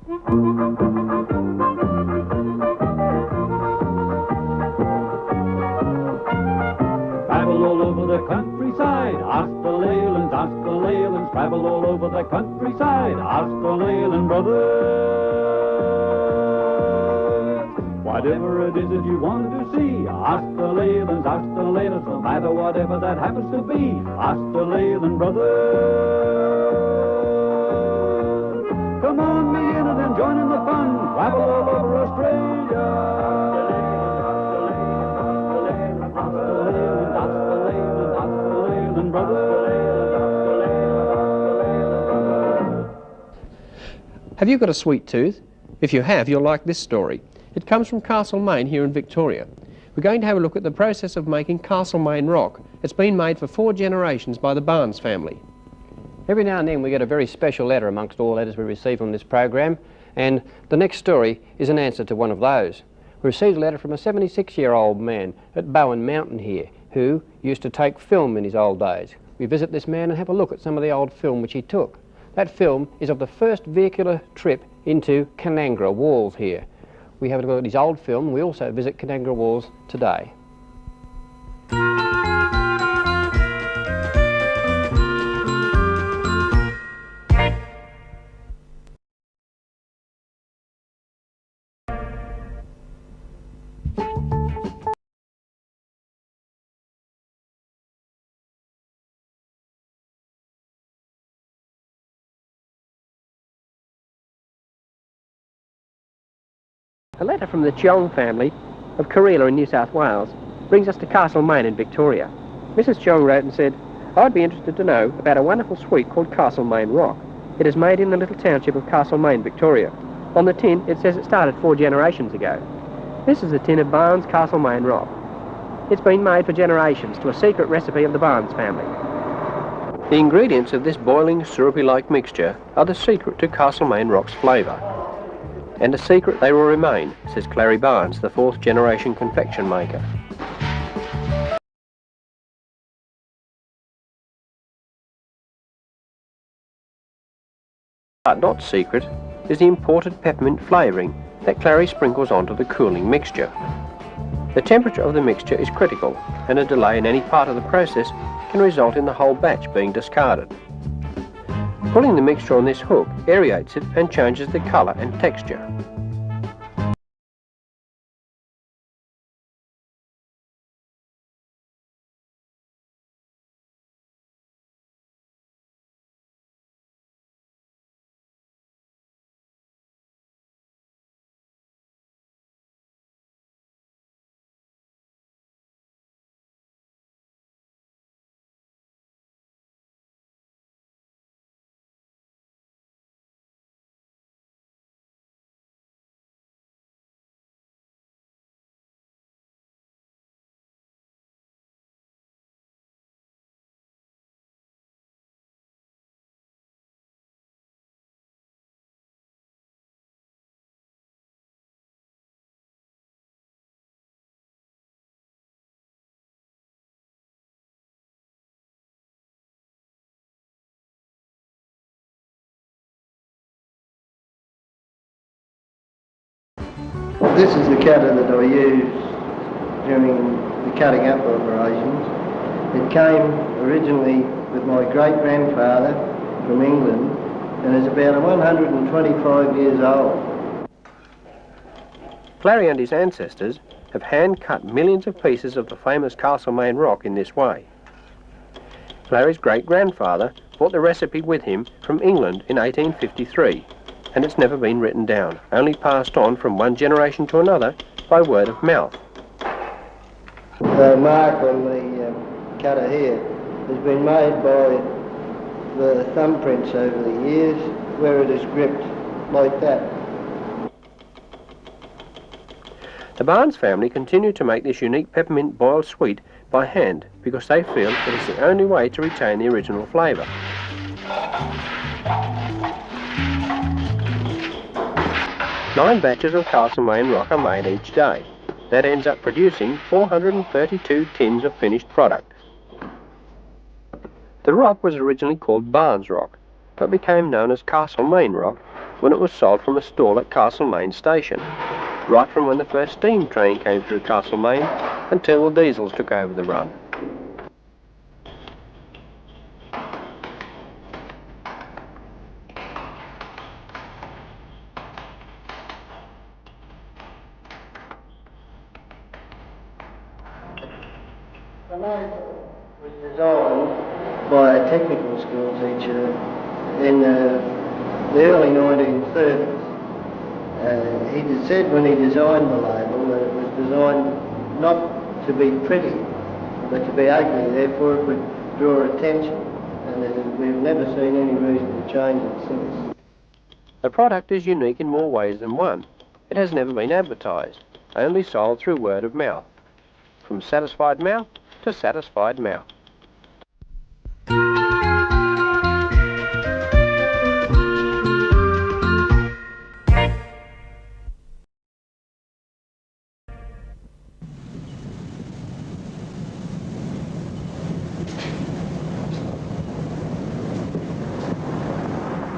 Travel all over the countryside, ask the Leylands, ask the Leylands. Travel all over the countryside, ask the Leyland Brothers. Whatever it is that you want to see, ask the Leylands, ask the Leylands. No matter whatever that happens to be, ask the Leyland Brothers. Come on, me in and join in the fun. Travel all over Australia. Have you got a sweet tooth? If you have, you'll like this story. It comes from Castlemaine here in Victoria. We're going to have a look at the process of making Castlemaine Rock. It's been made for 4 generations by the Barnes family. Every now and then we get a very special letter amongst all letters we receive on this program, and the next story is an answer to one of those. We received a letter from a 76-year-old man at Bowen Mountain here who used to take film in his old days. We visit this man and have a look at some of the old film which he took. That film is of the first vehicular trip into Kanangra Walls here. We have a look at his old film. We also visit Kanangra Walls today. A letter from the Cheong family of Kareela in New South Wales brings us to Castlemaine in Victoria. Mrs. Cheong wrote and said, "I'd be interested to know about a wonderful sweet called Castlemaine Rock. It is made in the little township of Castlemaine, Victoria. On the tin it says it started 4 generations ago. This is the tin of Barnes Castlemaine Rock. It's been made for generations to a secret recipe of the Barnes family." The ingredients of this boiling, syrupy-like mixture are the secret to Castlemaine Rock's flavour. And a secret they will remain, says Clary Barnes, the 4th generation confection maker. But not secret is the imported peppermint flavouring that Clary sprinkles onto the cooling mixture. The temperature of the mixture is critical, and a delay in any part of the process can result in the whole batch being discarded. Pulling the mixture on this hook aerates it and changes the colour and texture. This is the cutter that I used during the cutting up operations. It came originally with my great-grandfather from England and is about 125 years old. Clary and his ancestors have hand-cut millions of pieces of the famous Castlemaine Rock in this way. Clary's great-grandfather brought the recipe with him from England in 1853. And it's never been written down, only passed on from one generation to another by word of mouth. The mark on the cutter here has been made by the thumbprints over the years, where it is gripped like that. The Barnes family continue to make this unique peppermint boiled sweet by hand because they feel it is the only way to retain the original flavour. 9 batches of Castlemaine Rock are made each day. That ends up producing 432 tins of finished product. The rock was originally called Barnes Rock, but became known as Castlemaine Rock when it was sold from a stall at Castlemaine station, right from when the first steam train came through Castlemaine until the diesels took over the run. The motor was designed by a technical school teacher in the early 1930s. He said when he designed the label that it was designed not to be pretty, but to be ugly, therefore it would draw attention, and we've never seen any reason to change it since. The product is unique in more ways than one. It has never been advertised, only sold through word of mouth. From satisfied mouth to satisfied mouth.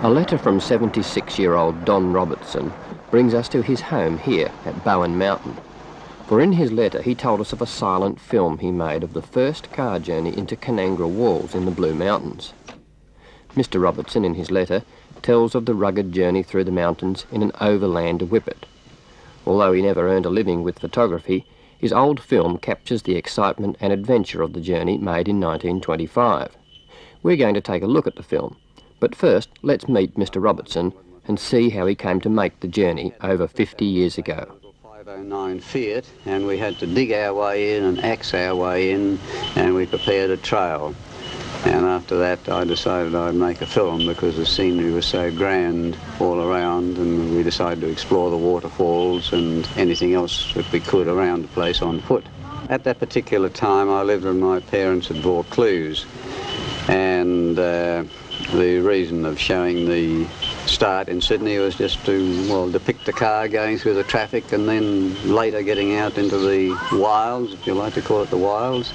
A letter from 76-year-old Don Robertson brings us to his home here at Bowen Mountain. For in his letter he told us of a silent film he made of the first car journey into Kanangra walls in the Blue Mountains. Mr. Robertson in his letter tells of the rugged journey through the mountains in an overland whippet. Although he never earned a living with photography, his old film captures the excitement and adventure of the journey made in 1925. We're going to take a look at the film, but first let's meet Mr. Robertson and see how he came to make the journey over 50 years ago. 509 Fiat, and we had to dig our way in and axe our way in, and we prepared a trail. And after that I decided I'd make a film because the scenery was so grand all around, and we decided to explore the waterfalls and anything else that we could around the place on foot. At that particular time I lived with my parents at Vaucluse, and the reason of showing the start in Sydney was just to, well, depict the car going through the traffic and then later getting out into the wilds, if you like to call it the wilds.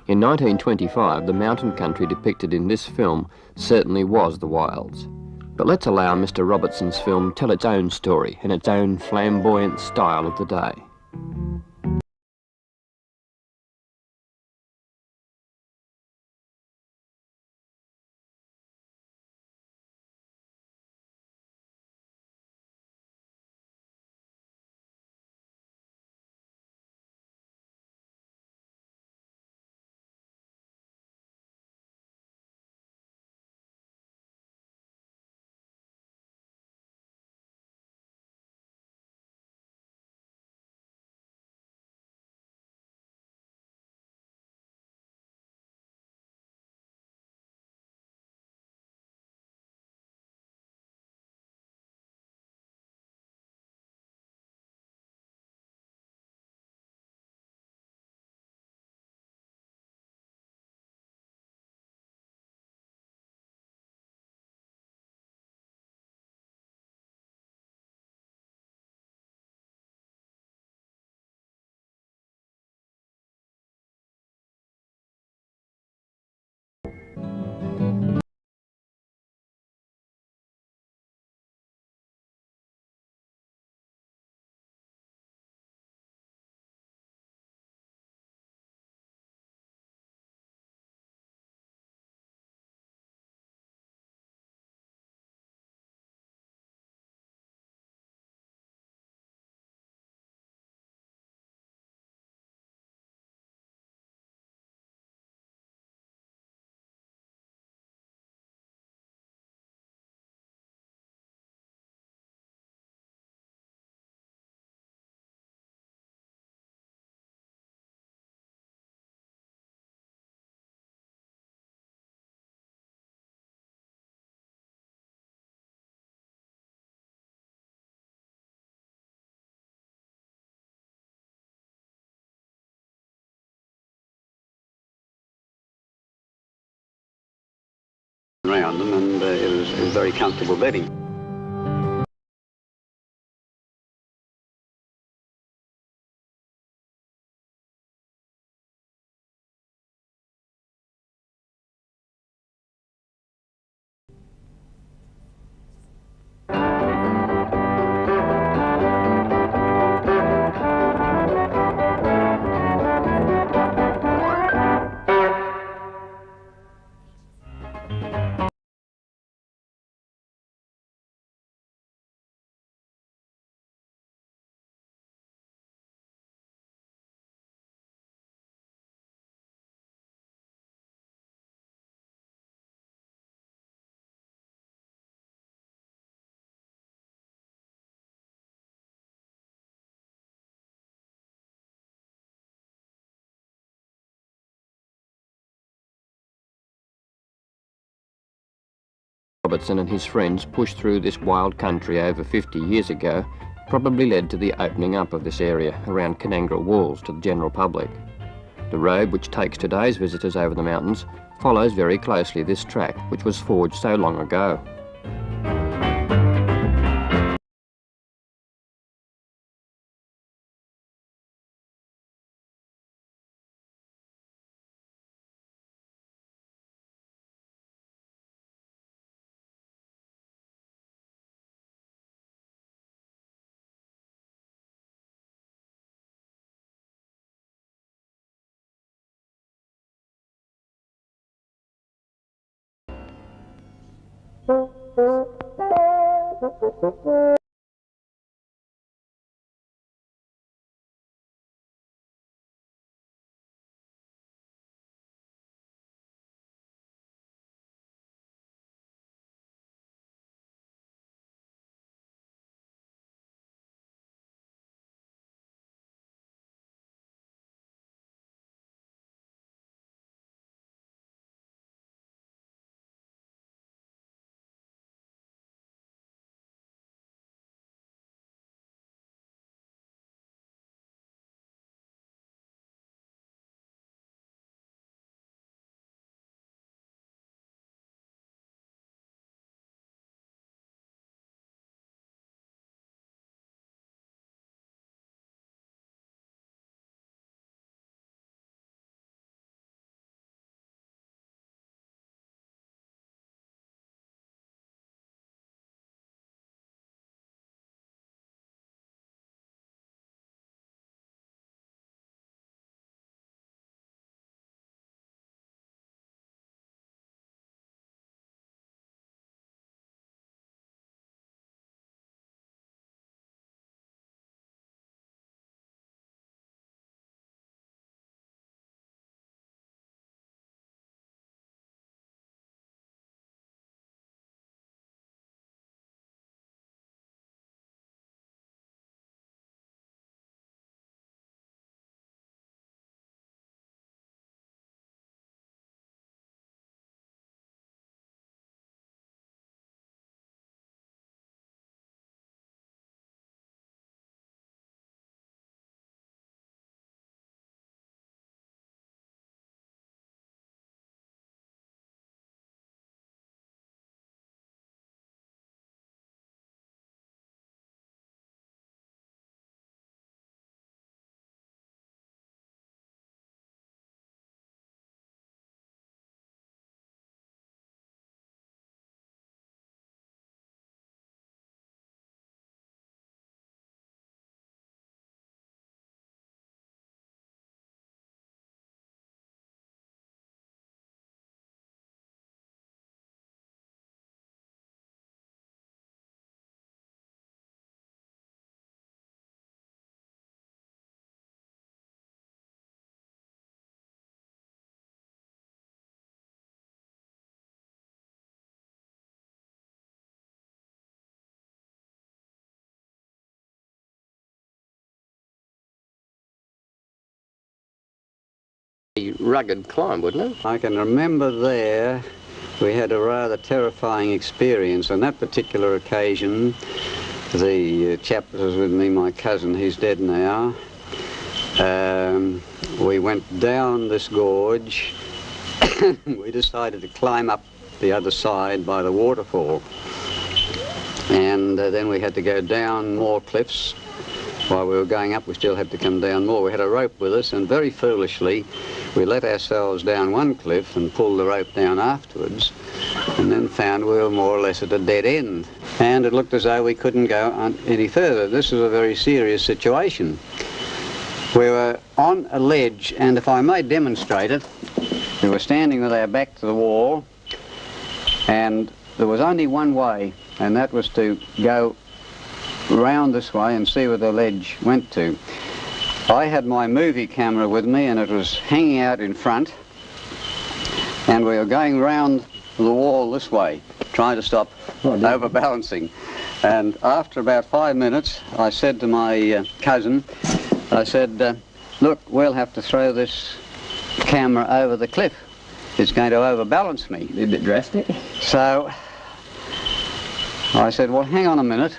In 1925, the mountain country depicted in this film certainly was the wilds. But let's allow Mr. Robertson's film tell its own story in its own flamboyant style of the day. Around them, and it was very comfortable bedding. Robertson and his friends pushed through this wild country over 50 years ago probably led to the opening up of this area around Kanangra walls to the general public. The road which takes today's visitors over the mountains follows very closely this track which was forged so long ago. A rugged climb, wouldn't it? I can remember there we had a rather terrifying experience. On that particular occasion, the chap that was with me, my cousin, he's dead now, we went down this gorge. We decided to climb up the other side by the waterfall, and then we had to go down more cliffs. While we were going up, we still had to come down more. We had a rope with us, and very foolishly we let ourselves down one cliff and pulled the rope down afterwards, and then found we were more or less at a dead end, and it looked as though we couldn't go on any further. This was a very serious situation. We were on a ledge, and if I may demonstrate it, we were standing with our back to the wall, and there was only one way, and that was to go round this way and see where the ledge went to. I had my movie camera with me, and it was hanging out in front, and we were going round the wall this way, trying to stop overbalancing. And after about 5 minutes, I said to my cousin, I said, look, we'll have to throw this camera over the cliff. It's going to overbalance me. A bit drastic. So I said, well, hang on a minute.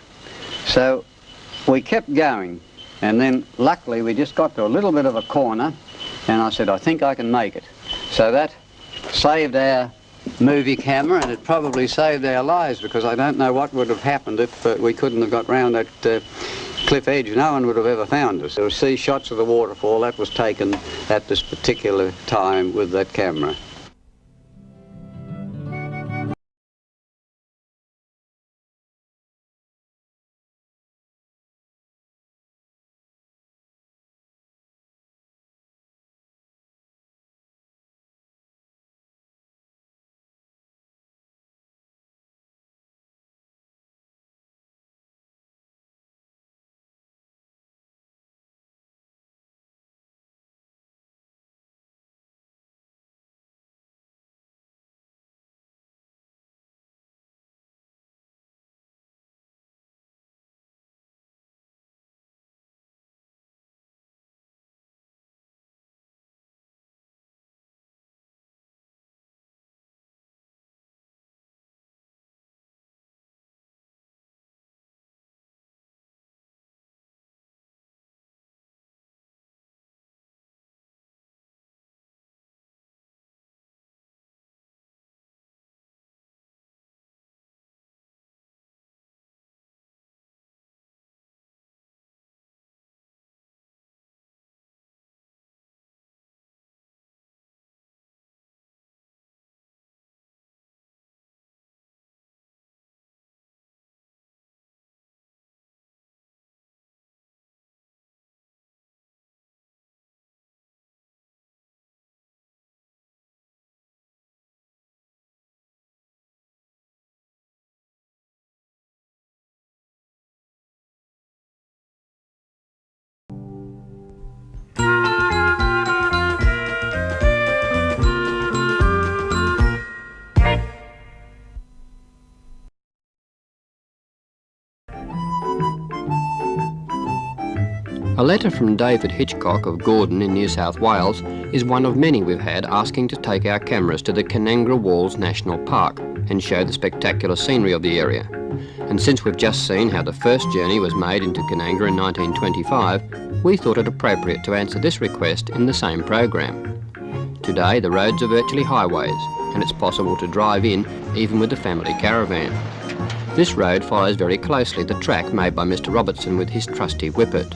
So we kept going, and then luckily we just got to a little bit of a corner, and I said, I think I can make it. So that saved our movie camera, and it probably saved our lives, because I don't know what would have happened if we couldn't have got round that cliff edge. No one would have ever found us. There were see shots of the waterfall that was taken at this particular time with that camera. A letter from David Hitchcock of Gordon in New South Wales is one of many we've had asking to take our cameras to the Kanangra Walls National Park and show the spectacular scenery of the area. And since we've just seen how the first journey was made into Kanangra in 1925, we thought it appropriate to answer this request in the same program. Today the roads are virtually highways, and it's possible to drive in even with the family caravan. This road follows very closely the track made by Mr. Robertson with his trusty whippet.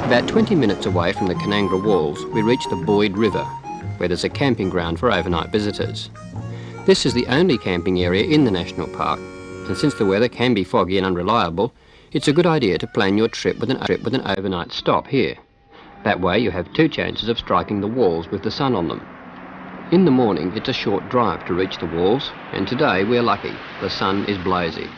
About 20 minutes away from the Kanangra Walls, we reach the Boyd River, where there's a camping ground for overnight visitors. This is the only camping area in the national park, and since the weather can be foggy and unreliable, it's a good idea to plan your trip with an overnight stop here. That way you have 2 chances of striking the walls with the sun on them. In the morning, it's a short drive to reach the walls, and today we're lucky. The sun is blazing.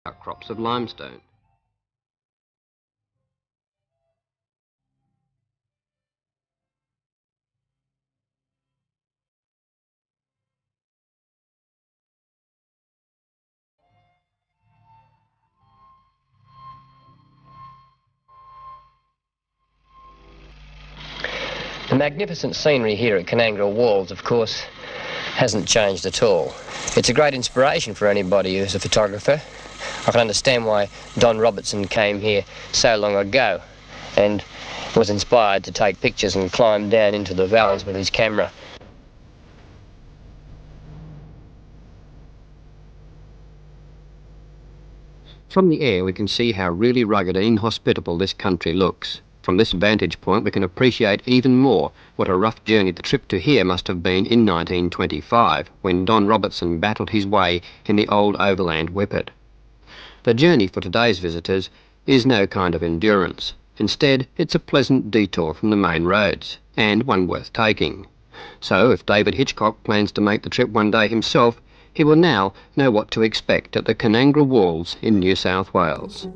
Outcrops of limestone. magnificent scenery here at Kanangra Walls, of course, hasn't changed at all. It's a great inspiration for anybody who's a photographer. I can understand why Don Robertson came here so long ago and was inspired to take pictures and climb down into the valleys with his camera. From the air we can see how really rugged and inhospitable this country looks. From this vantage point we can appreciate even more what a rough journey the trip to here must have been in 1925, when Don Robertson battled his way in the old overland whippet. The journey for today's visitors is no kind of endurance. Instead, it's a pleasant detour from the main roads, and one worth taking. So if David Hitchcock plans to make the trip one day himself, he will now know what to expect at the Kanangra Walls in New South Wales.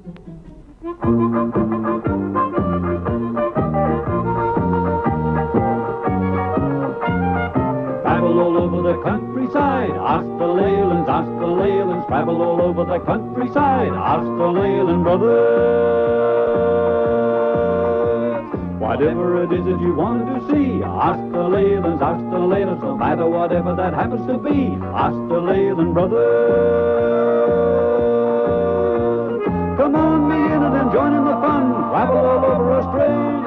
Travel all over the countryside, ask the Leylands, ask the Leylands. Travel all over the countryside, ask the Leyland Brothers. Whatever it is that you want to see, ask the Leylands, ask the Leylands. No matter whatever that happens to be, ask the Leyland Brothers. Come on, me in and then join in the fun. Travel all over Australia.